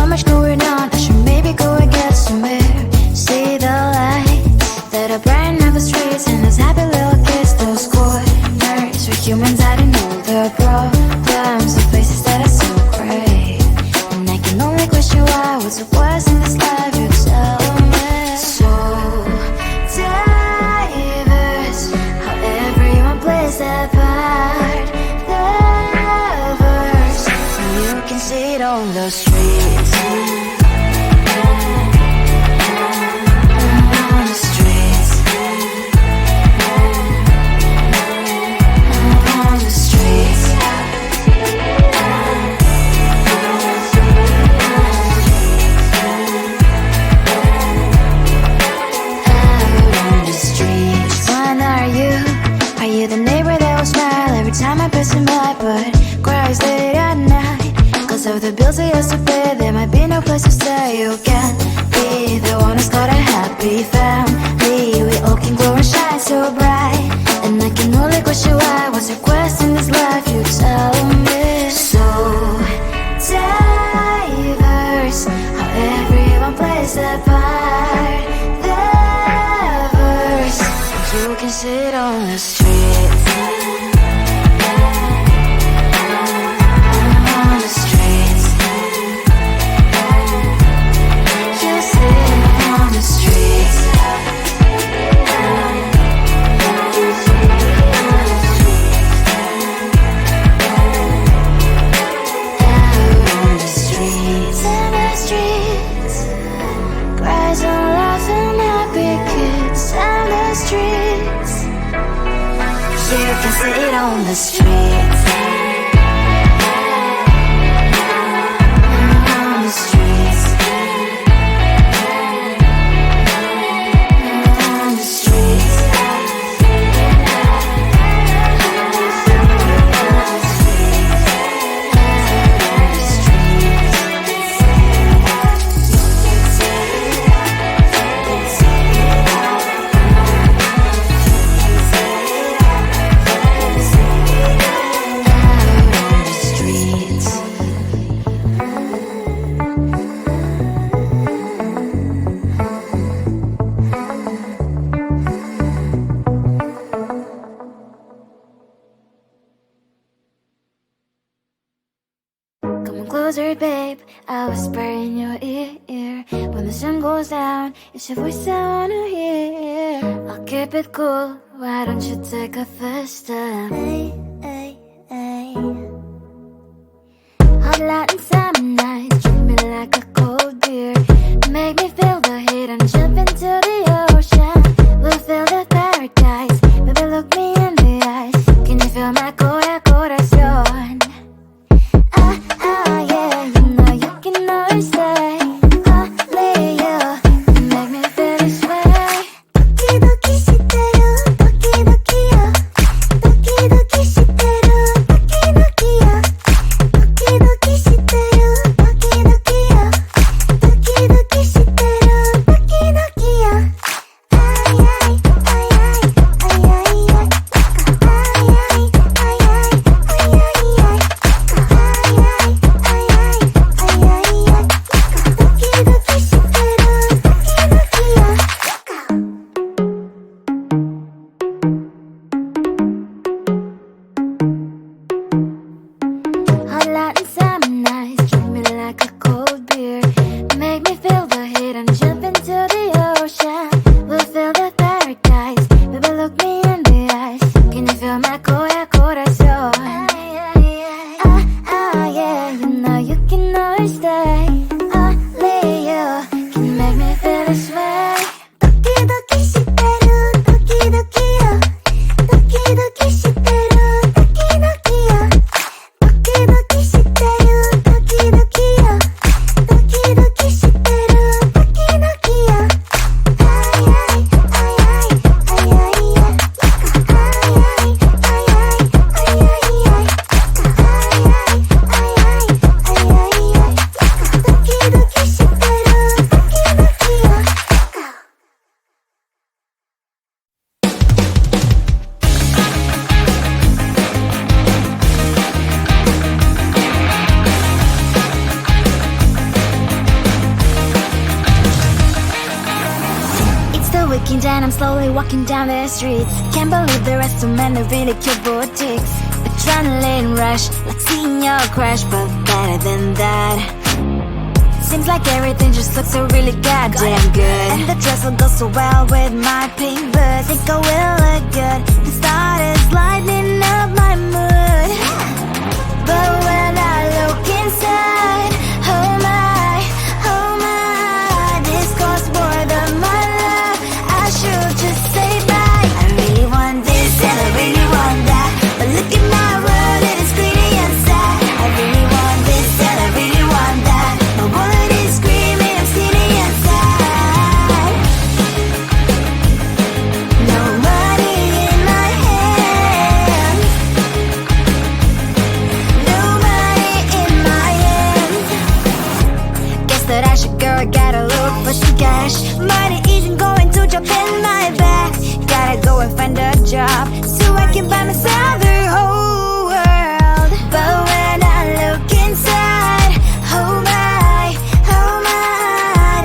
much going on, I should maybe go and get some air. See the lights that are brighten up the streets, and those happy little kids, those corners where humans hiding all their problems, the places that are so great. And I can only question why, what's the worst in this life, you tell me. So diverse, how everyone plays their part. Diverse, and you can see it on the streets. On the streets. On the streets. On the streets. One, are you the neighbor that will smile every time I pass him by, but cries late at night? Cause of the bills I used to pay, there might be no place to stay. You can be the one who's got a happy family. We all can glow and shine so bright, and I can only question why, what's your quest in this life, you tell me. So diverse, how everyone plays their part. Diverse, you can sit on the streets. On the streets. You sit on the streets. On the streets. In the streets. Cries and laughing happy kids. On the streets. You can sit on the streets. On the streets. On the streets. Come closer, babe, I'll whisper in your ear. When the sun goes down, it's your voice I wanna hear. I'll keep it cool, why don't you take a first step? Hey, hey, hey. Hot Latin summer nights, treat me like a cold beer. Make me feel the heat and jump into the ocean. We'll feel the paradise, baby look me in the eyes. Can you feel my corazón? Yeah, you know you can always say only you make me feel this way. 도끼도끼 시대로 도끼도끼요. 도끼도끼 시대로 도끼도끼요. 도끼도끼 시대로 도끼도끼요. 도끼도끼 시대로 도끼도끼요. slowly walking down the streets. Can't believe there are so many really cute boutiques. Adrenaline rush, like seeing your crush, but better than that. Seems like everything just looks so really goddamn good. And the dress will go so well with my pink boots. Think I will look good. The start is lighting up my mood. But when I look inside, oh my, this costs more than my love. I should just say bye. I really want this and I really want that, but look at my world, it is pretty inside. I really want this and I really want that. My wallet is screaming, I'm skinny inside. No money in my hand, no money in my hand. Guess that I should go, gotta look for some cash. Money isn't going to jump in my bag. Gotta go and find a job so I can buy myself the whole world. But when I look inside, oh my,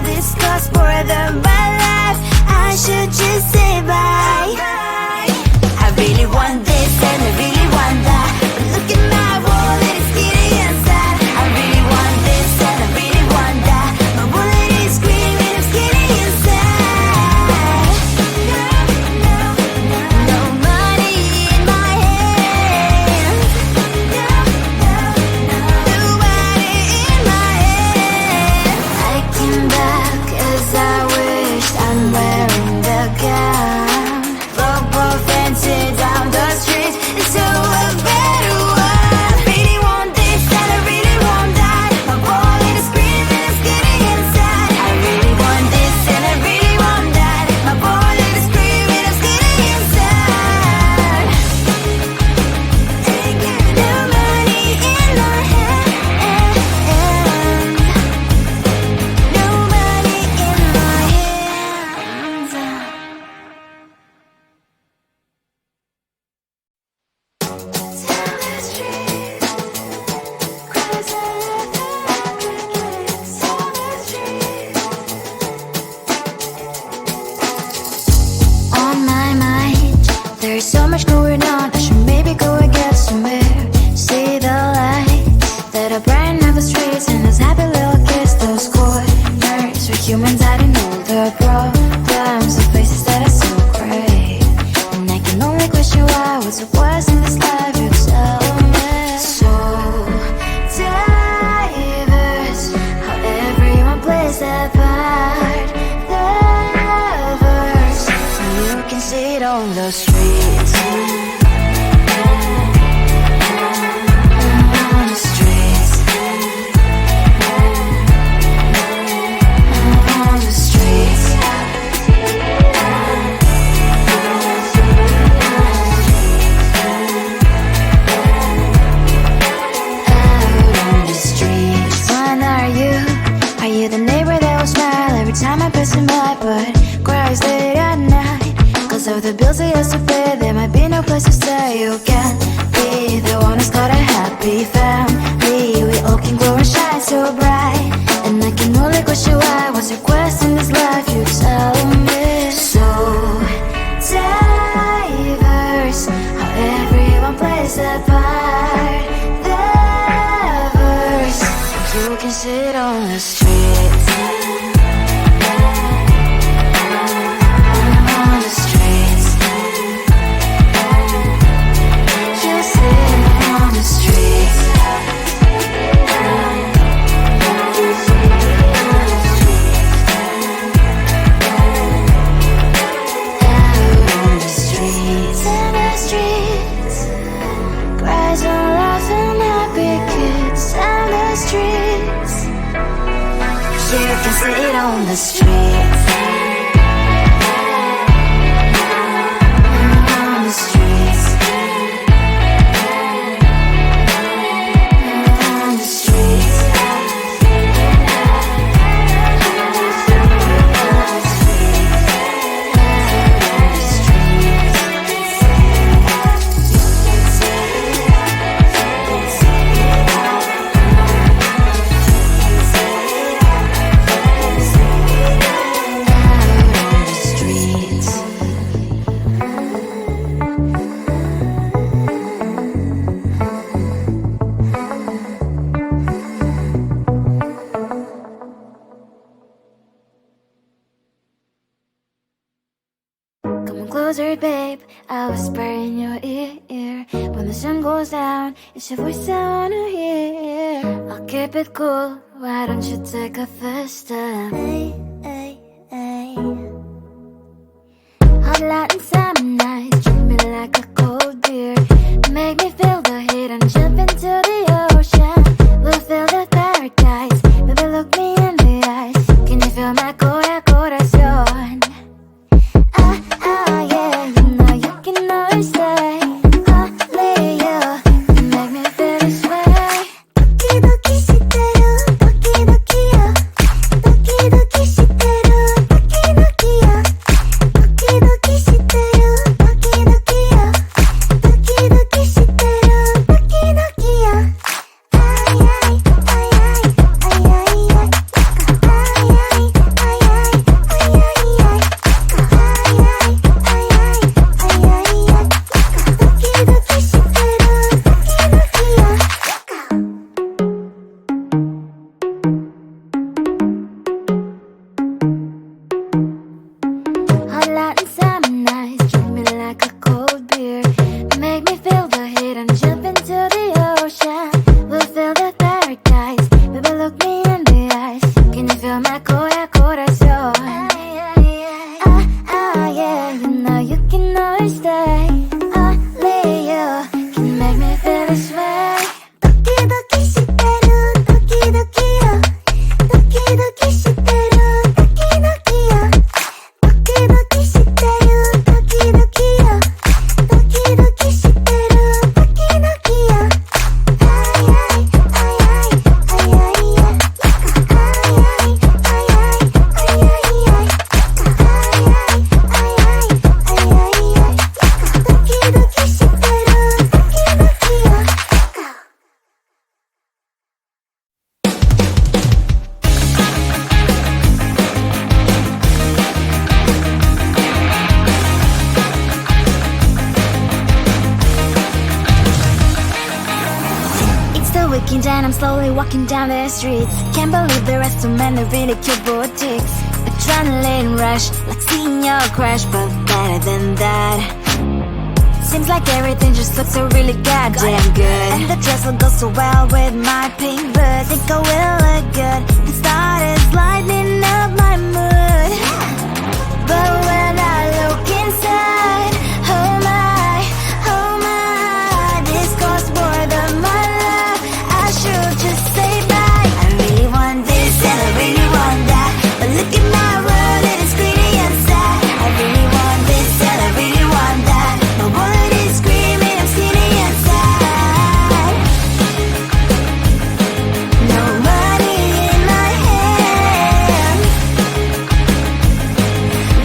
this costs more than my life. I should just say bye. I really want this and I really want that, but look at my wallet, it's getting inside. I really want this and I really want that. My wallet is screaming, it's getting inside. No money in my hand, no money in my hand. I came back as I wished, I'm wearing the gown. Football fancy down the street into a better one. Really want this and I really want that. My wallet is screaming, it's getting inside. I really want this and I really want that. My wallet is screaming, it's getting inside. No money in my hand, no money in my hands. Down the street, cries out the crickets. Down the street. On my mind, there's so much going on. I should maybe go and get some air. See the lights that are brighten up the streets, and those happy little kids, those corners where humans hiding all their problems, the places that are so great. And I can only question why, what's the worst in this life, you tell me. So diverse, how everyone plays their part. The verse, you can see it on the streets. On the streets. On the streets. Out on the streets. When are you? Are you the neighbor that will smile every time I pass him by, but cries late at night? Cause of the bills he has to pay, there might be no place to stay. You can't be the one who's got a happy family. We all can glow and shine so bright, and I can only question why, what's your quest in this life, you tell me. So diverse, how everyone plays their part. The verse, you can see it on the streets. On the streets. You see it on the streets. Out on the streets. In the streets. Cries and laughing happy kids. On the streets. You can see it on the streets. On the streets. On the streets. worried, babe, I'll whisper in your ear. When the sun goes down, it's your voice I wanna hear. I'll keep it cool, why don't you take a first step? Hey, hey, hey. Hot light and summer nights, treat me like a cold beer. Make me feel the heat and jump into the ocean. We'll feel the paradise, baby, look me in the eyes. Can you feel my corazón? Yeah, you know you can always stay. Only you can make me feel this way. Doki doki shiteru, doki doki yo. Doki doki shiteru, doki doki yo. Doki doki shiteru, doki doki yo. Doki doki shiteru, doki doki yo. Ay ay ay ay ay ay ay. Ay ay ay ay ay ay ay. Hot light and summer nights, treat me like a cold beer. Make me feel the heat and jump into the ocean. We'll feel the paradise, baby, look me in the eyes. Can you feel my corazón? Yeah, you know you can always stay. Only you can make me feel this way. Doki doki shiteru, doki doki yo. Doki doki shiteru, doki doki yo. Doki doki shiteru, doki doki yo. Doki doki shiteru, doki doki yo. Ay ay ay ay ay ay ay. Ay ay ay ay ay ay ay. Ay ay ay ay ay ay ay. Doki doki shiteru, doki doki yo. It's the weekend and I'm slowly walking down the streets. Can't believe there are so many really cute boutiques. Adrenaline rush, like seeing your crush, but better than that. Seems like everything just looks so really goddamn good. And the dress will go so well with my pink boots. Think I will look good. The start is lighting up my mood. But when I look inside, oh my, this costs more than my love. I should just say bye. I really want this and I really want that, but look at my world, it is pretty and sad. I really want this and I really want that. My wallet is screaming, I'm skinny and sad. No money in my hand.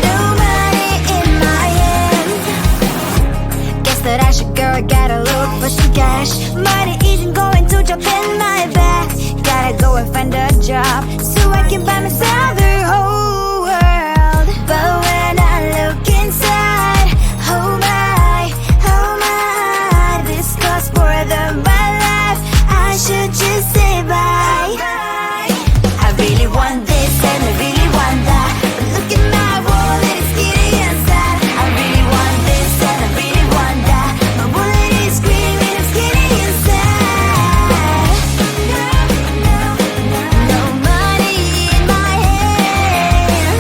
No money in my hand. Guess that I should go, I gotta look for some cash. Money isn't going to jump in my bag. Gotta go and find a job so I can buy myself the whole world. But when I look inside, oh my, this costs more than my life. I should just say bye. I really want this and I really want that, but look at my wallet, it's skinny and sad. I really want this and I really want that. My wallet is screaming, I'm skinny and sad. No money in my hand.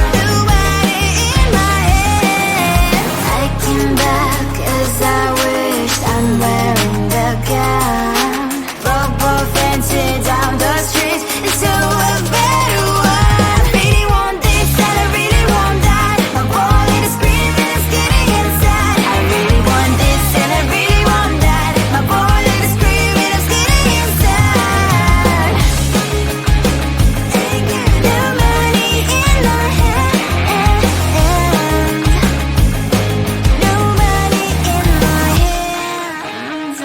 No money in my hand. I came back 'cause I wished I'm wearing the gown. Robo fancy down the streets into a better one. Really want this and I really want that. My wallet is screaming, I'm skinny and sad. I really want this and I really want that. My wallet is screaming, I'm skinny and sad. No money in my hand. No money in my hands.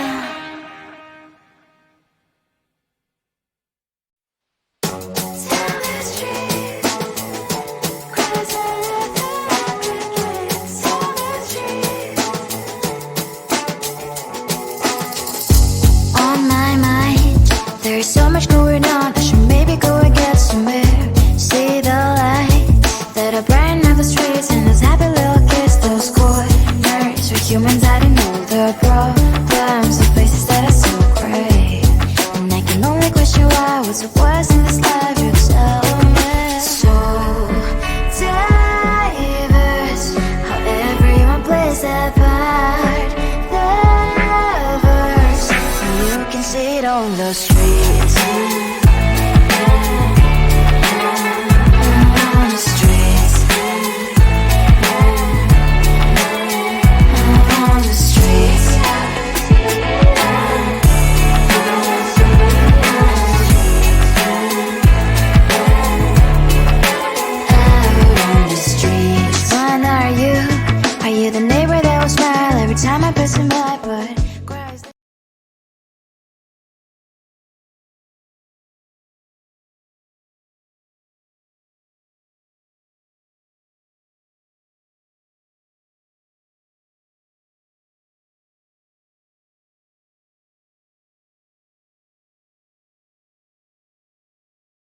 On my mind, there is so much going on. I should maybe go and get somewhere. See the lights that are brighten up the streets, and humans hiding all their problems, the places that are so great. And I can only question why, what's the worst in this life, you tell me. So diverse, how everyone plays their part. The verse, you can see it on the screen.